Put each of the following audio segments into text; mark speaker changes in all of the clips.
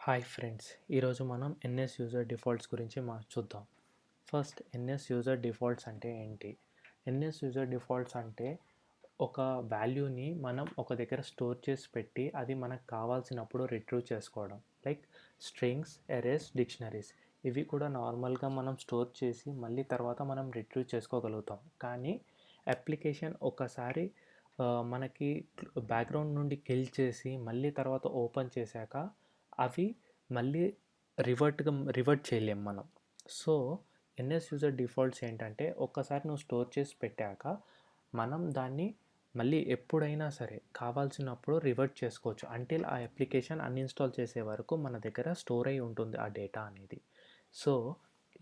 Speaker 1: Hi friends, ఈరోజు మనం NS user defaults గురించి చూద్దాం. ఫస్ట్ ఎన్ఎస్ యూజర్ డిఫాల్ట్స్ అంటే ఏంటి? ఎన్ఎస్ యూజర్ డిఫాల్ట్స్ అంటే ఒక వాల్యూని మనం ఒక దగ్గర స్టోర్ చేసి పెట్టి అది మనకు కావాల్సినప్పుడు రిట్రీవ్ చేసుకోవడం. లైక్ స్ట్రింగ్స్, ఎరేస్, డిక్షనరీస్ ఇవి కూడా నార్మల్గా మనం స్టోర్ చేసి మళ్ళీ తర్వాత మనం రిట్రీవ్ చేసుకోగలుగుతాం. కానీ అప్లికేషన్ ఒకసారి మనకి బ్యాక్గ్రౌండ్ నుండి కిల్ చేసి మళ్ళీ తర్వాత ఓపెన్ చేశాక అవి మళ్ళీ రివర్ట్ చేయలేం మనం. సో ఎన్ఎస్ యూజర్ డిఫాల్ట్స్ ఏంటంటే ఒక్కసారి నువ్వు స్టోర్ చేసి పెట్టాక మనం దాన్ని మళ్ళీ ఎప్పుడైనా సరే కావాల్సినప్పుడు రివర్ట్ చేసుకోవచ్చు. అంటిల్ ఆ అప్లికేషన్ అన్ఇన్స్టాల్ చేసే వరకు మన దగ్గర స్టోర్ అయి ఉంటుంది ఆ డేటా అనేది. సో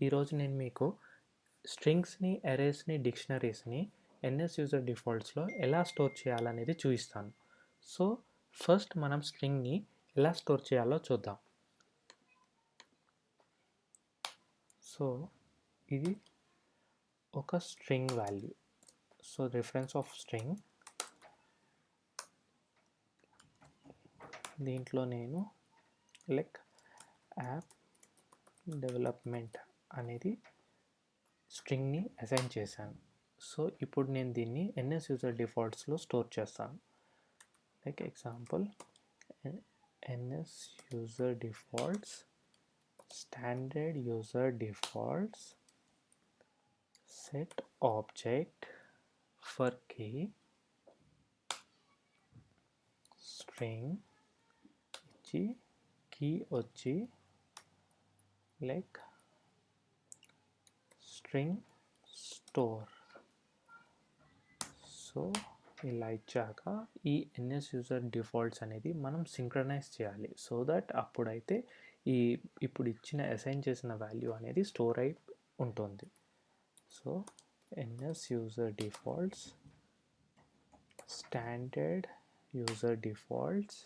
Speaker 1: ఈరోజు నేను మీకు స్ట్రింగ్స్ని, ఎరేస్ని, డిక్షనరీస్ని ఎన్ఎస్ యూజర్ డిఫాల్ట్స్లో ఎలా స్టోర్ చేయాలనేది చూపిస్తాను. సో ఫస్ట్ మనం స్ట్రింగ్ని ఎలా స్టోర్ చేయాలో చూద్దాం. సో ఇది ఒక string value. So reference of string, దీంట్లో నేను లైక్ యాప్ డెవలప్మెంట్ అనేది స్ట్రింగ్ని అసైన్ చేశాను. సో ఇప్పుడు నేను దీన్ని ఎన్ఎస్ యూజర్ డిఫాల్ట్స్లో స్టోర్ చేస్తాను. Like example NSUserDefaults standard user defaults set object for key string ఇచ్చి key వచ్చి like string store. సో ఇలా ఇచ్చాక ఈ ఎన్ఎస్ యూజర్ డిఫాల్ట్స్ అనేది మనం సింక్రనైజ్ చేయాలి. సో దట్ అప్పుడైతే ఇప్పుడు ఇచ్చిన అసైన్ చేసిన వాల్యూ అనేది స్టోర్ అయి ఉంటుంది. So NS user defaults standard user defaults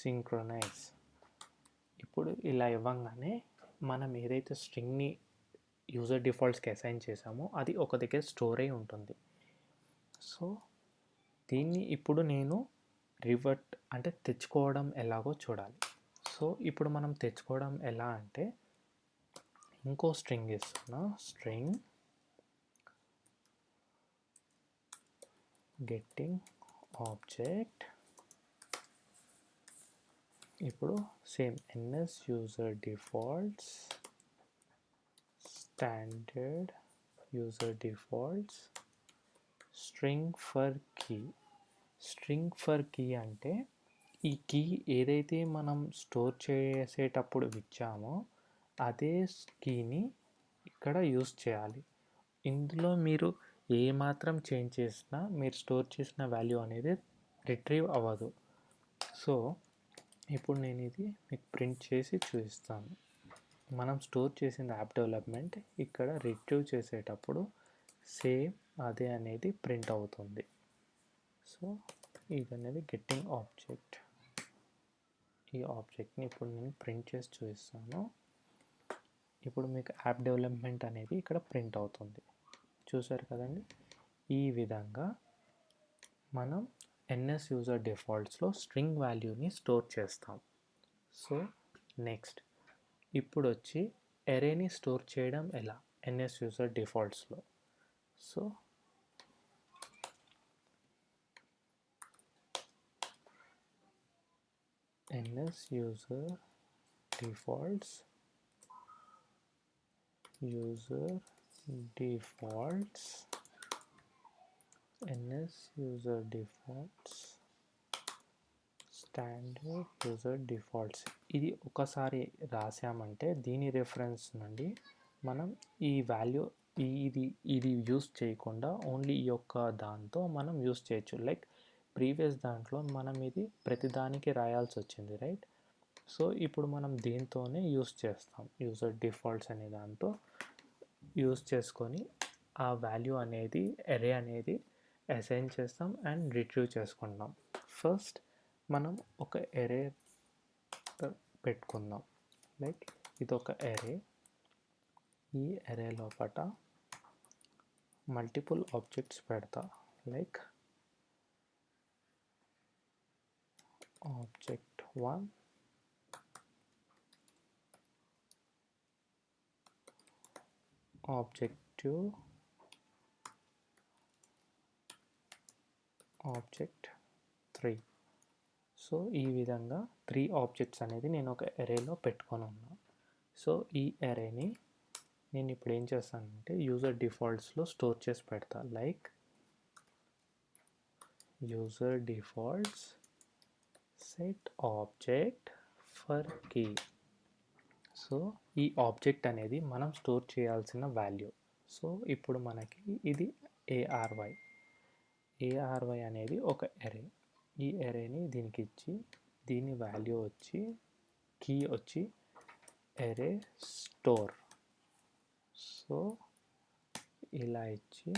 Speaker 1: synchronize. ఇప్పుడు ఇలా ఇవ్వగానే మనం ఏదైతే స్ట్రింగ్ని యూజర్ డిఫాల్ట్స్కి అసైన్ చేసామో అది ఒక దగ్గర స్టోర్ అయి ఉంటుంది. సో దీన్ని ఇప్పుడు నేను రివర్ట్ అంటే తెచ్చుకోవడం ఎలాగో చూడాలి. సో ఇప్పుడు మనం తెచ్చుకోవడం ఎలా అంటే ఇంకో స్ట్రింగ్ ఇస్తున్నా, స్ట్రింగ్ గెట్టింగ్ ఆబ్జెక్ట్. ఇప్పుడు same NS user defaults standard user defaults string for key. String for key అంటే ఈ కీ ఏదైతే మనం స్టోర్ చేసేటప్పుడు ఇచ్చామో అదే కీని ఇక్కడ యూస్ చేయాలి. ఇందులో మీరు ఏమాత్రం చేంజ్ చేసినా మీరు స్టోర్ చేసిన వాల్యూ అనేది రిట్రీవ్ అవ్వదు. సో ఇప్పుడు నేను ఇది మీకు ప్రింట్ చేసి చూపిస్తాను. మనం స్టోర్ చేసిన యాప్ డెవలప్మెంట్ ఇక్కడ రిట్రీవ్ చేసేటప్పుడు సేమ్ అదే అనేది ప్రింట్ అవుతుంది. సో ఇది అనేది గెట్టింగ్ ఆబ్జెక్ట్. ఈ ఆబ్జెక్ట్ని ఇప్పుడు నేను ప్రింట్ చేసి చూపిస్తాను. ఇప్పుడు మీకు యాప్ డెవలప్మెంట్ అనేది ఇక్కడ ప్రింట్ అవుతుంది. చూసారు కదండి. ఈ విధంగా మనం ఎన్ఎస్ యూజర్ డిఫాల్ట్స్లో స్ట్రింగ్ వాల్యూని స్టోర్ చేస్తాం. సో నెక్స్ట్ ఇప్పుడు వచ్చి ఎరేని స్టోర్ చేయడం ఎలా ఎన్ఎస్ యూజర్ డిఫాల్ట్స్లో. So NSUserDefaults NSUserDefaults standard user defaults. ఇది ఒకసారి రాసామంటే దీని రెఫరెన్స్ నుండి మనం ఈ వాల్యూ ఇది యూస్ చేయకుండా ఓన్లీ ఈ యొక్క దాంతో మనం యూస్ చేయొచ్చు. లైక్ ప్రీవియస్ దాంట్లో మనం ఇది ప్రతిదానికి రాయాల్సి వచ్చింది, రైట్? సో ఇప్పుడు మనం దీంతోనే యూస్ చేస్తాం. యూజర్ డిఫాల్ట్స్ అనే దాంతో యూస్ చేసుకొని ఆ వాల్యూ అనేది ఎరే అనేది అసైన్ చేస్తాం అండ్ రిట్రీవ్ చేసుకుంటాం. ఫస్ట్ మనం ఒక ఎరే పెట్టుకుందాం. లైక్ ఇది ఒక ఎరే. ఈ ఎరే లోపల మల్టిపుల్ ఆబ్జెక్ట్స్ పెడతా. Like object 1, object2 object3. So ఈ విధంగా 3 ఆబ్జెక్ట్స్ అనేది నేను ఒక అరేలో పెట్టుకొని ఉన్నా. సో ఈ అరేని నేను ఇప్పుడు ఏం చేస్తానంటే యూజర్ డిఫాల్ట్స్లో స్టోర్ చేసి పెడతా. Like user defaults set object for key. So ఈ ఆబ్జెక్ట్ అనేది మనం స్టోర్ చేయాల్సిన వాల్యూ. సో ఇప్పుడు మనకి ఇది ARY అనేది ఒక అరే. ఈ అరేని దీనికి ఇచ్చి దీని వాల్యూ వచ్చి కీ వచ్చి అరే స్టోర్. సో ఇలా ఇచ్చి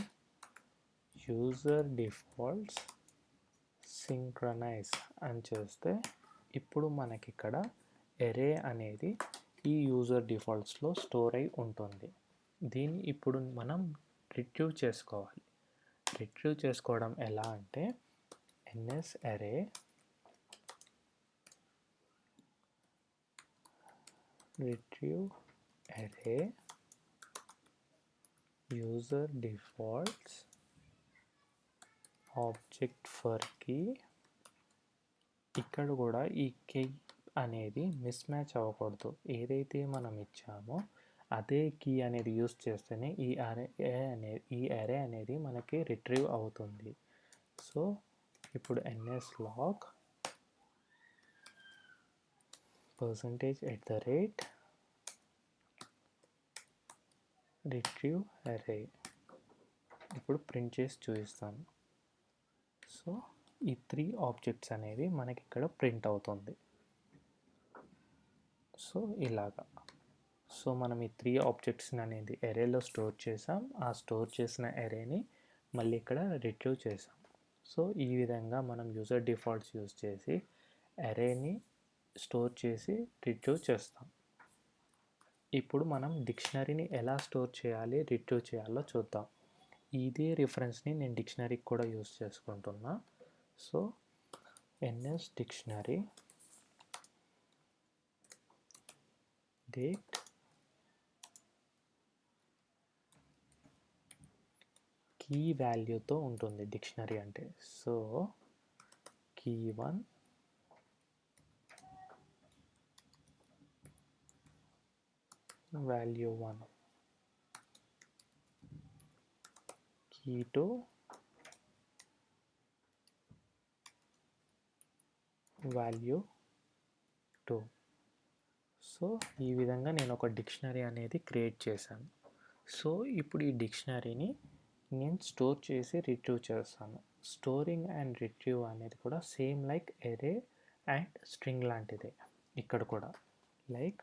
Speaker 1: యూజర్ డిఫాల్ట్స్ సింక్రనైజ్ అని చేస్తే ఇప్పుడు మనకి ఇక్కడ అరే అనేది ఈ యూజర్ డిఫాల్ట్స్లో స్టోర్ అయి ఉంటుంది. దీన్ని ఇప్పుడు మనం రిట్రీవ్ చేసుకోవాలి. రిట్రీవ్ చేసుకోవడం ఎలా అంటే NSArray retrieve array user defaults object for key. ఇక్కడ కూడా ఈ కీ అనేది మిస్ మ్యాచ్ అవ్వకూడదు. ఏదైతే మనం ఇచ్చామో అదే కీ అనేది యూస్ చేస్తేనే ఈ అరే అనేది మనకి రిట్రీవ్ అవుతుంది. సో ఇప్పుడు nslog %@ retrieve array ఇప్పుడు ప్రింట్ చేసి చూపిస్తాను. సో ఈ 3 ఆబ్జెక్ట్స్ అనేవి మనకి ఇక్కడ ప్రింట్ అవుతుంది. సో ఇలాగా. సో మనం ఈ 3 ఆబ్జెక్ట్స్ని అనేది అరేలో స్టోర్ చేసాం. ఆ స్టోర్ చేసిన అరేని మళ్ళీ ఇక్కడ రిట్రీవ్ చేసాం. సో ఈ విధంగా మనం యూజర్ డిఫాల్ట్స్ యూజ్ చేసి అరేని స్టోర్ చేసి రిట్రీవ్ చేస్తాం. ఇప్పుడు మనం డిక్షనరీని ఎలా స్టోర్ చేయాలి, రిట్రీవ్ చేయాలో చూద్దాం. ఇదే రిఫరెన్స్ని నేను డిక్షనరీకి కూడా యూజ్ చేసుకుంటున్నా. So ns dictionary date key వాల్యూతో ఉంటుంది డిక్షనరీ అంటే. So key1 value 1, key2 value 2. So ఈ విధంగా నేను ఒక డిక్షనరీ అనేది క్రియేట్ చేశాను. సో ఇప్పుడు ఈ డిక్షనరీని నేను స్టోర్ చేసి రిట్రీవ్ చేస్తాను. స్టోరింగ్ అండ్ రిట్రీవ్ అనేది కూడా సేమ్ లైక్ అరే అండ్ స్ట్రింగ్ లాంటిదే. ఇక్కడ కూడా like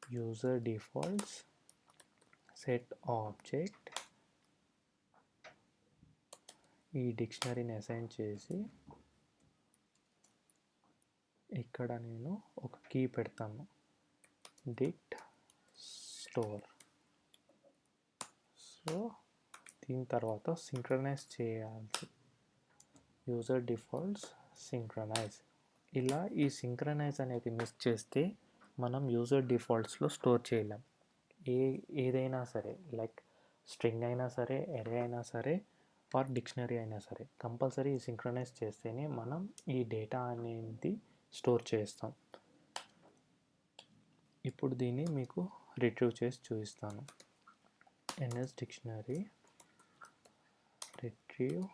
Speaker 1: user defaults set object ఈ డిక్షనరీని అసైన్ చేసి ఇక్కడ నేను ఒక కీ పెడతాను డిక్ట్ స్టోర్. సో దీని తర్వాత సింక్రనైజ్ చేయాలి యూజర్ డిఫాల్ట్స్ సింక్రనైజ్. ఇలా ఈ సింక్రనైజ్ అనేది మిస్ చేస్తే మనం యూజర్ డిఫాల్ట్స్లో స్టోర్ చేయలేం. ఏదైనా సరే లైక్ స్ట్రింగ్ అయినా సరే, అరే అయినా సరే, ఆర్ డిక్షనరీ అయినా సరే కంపల్సరీ ఈ సింక్రనైజ్ చేస్తేనే మనం ఈ డేటా అనేది స్టోర్ చేస్తాం. ఇప్పుడు దీన్ని మీకు రిట్రీవ్ చేసి చూపిస్తాను. ns dictionary retrieve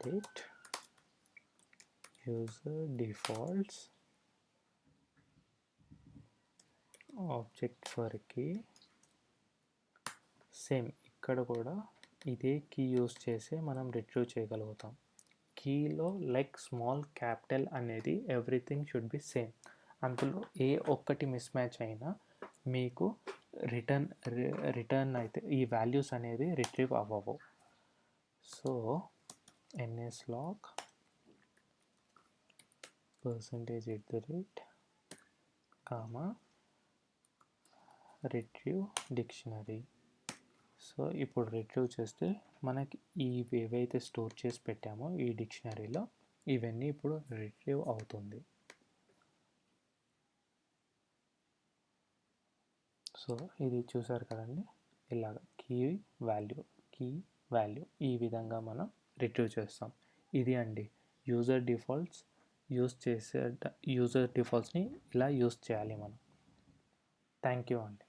Speaker 1: date user defaults object for key. Same ఇక్కడ కూడా ఇదే కీ యూస్ చేసి మనం రిట్రీవ్ చేయగలుగుతాం. కీలో లైక్ స్మాల్ క్యాపిటల్ అనేది ఎవ్రీథింగ్ షుడ్ బి సేమ్. అందులో ఏ ఒక్కటి మిస్ మ్యాచ్ అయినా మీకు రిటర్న్ అయితే ఈ వాల్యూస్ అనేది రిట్రీవ్ అవ్వవు. So nslog %@ retrieve dictionary. So ఇప్పుడు రిట్రీవ్ చేస్తే మనకి ఏవైతే స్టోర్ చేసి పెట్టామో ఈ డిక్షనరీలో ఇవన్నీ ఇప్పుడు రిట్రీవ్ అవుతుంది. సో ఇది చూసారు కదండి, ఇలాగ కీ వాల్యూ ఈ విధంగా మనం రిట్రీవ్ చేస్తాం. ఇది అండి యూజర్ డిఫాల్ట్స్. యూజర్ డిఫాల్ట్స్ని ఇలా యూజ్ చేయాలి మనం. థ్యాంక్ యూ అండి.